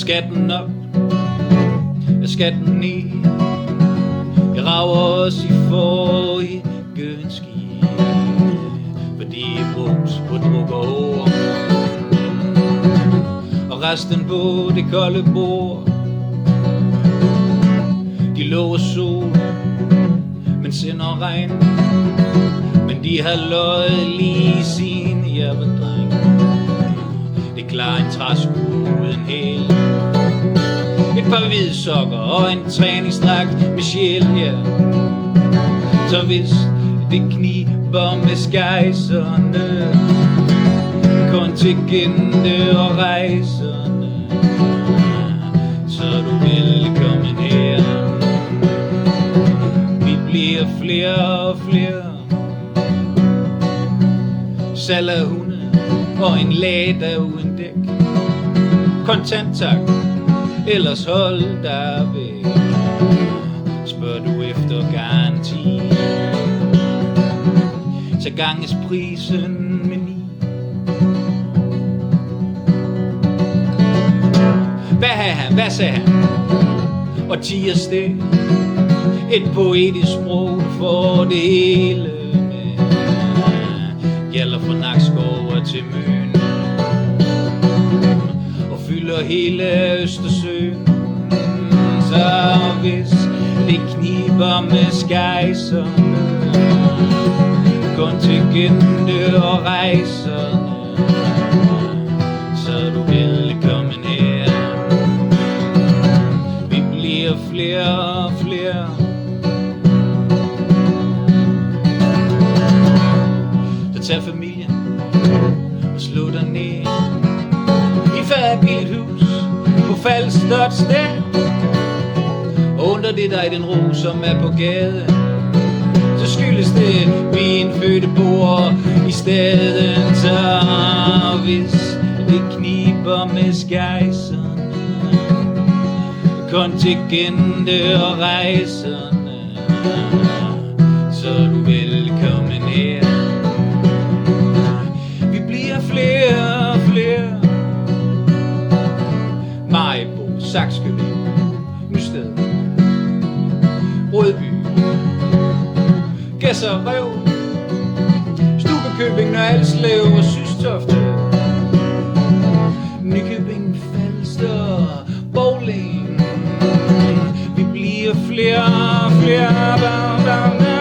Skatten op, skatten ned. Vi rager os i forrige ski, fordi brus på drukker over, og resten på det kolde bord. De lover sol, men sender regn, men de har løjet lige siden jeg var dreng. Det klarer en træsko uden hæl, et par hvide sokker og en træningsdragt med sjæl, ja. Så hvis det kniber med skejserne, kontingente og rejserne, så er du velkommen her. Vi bliver flere og flere, salg af hunde og en Lada uden dæk. Kontant tak, ellers hold dig væk. Spørg du efter garanti, så ganges prisen med 9. Hvad sagde han? Og 10 afsted. Et poetisk sprog for det hele med. Gælder fra Nakskov til Møn og fylder hele Østersøen. Så hvis det kniber med skejserne, kontingente og rejserne, så er du velkommen her. Vi bliver flere og flere, så tag familien og slå dig ned i færdigt hus på Falsterdsted. Undrer det dig den ro, som er på gaden, så skyldes det vi indfødte bor i stedet. Så hvis det kniber med skejserne, kontingente og rejserne, så er du velkommen her. Vi bliver flere og flere. Maribo, Sakskøbing, Nysted, Rødby, Gæsserøv, Stubekøbing, Nørreslev og Systofte, Nykøbing Falster, Bowling. Vi bliver flere og flere.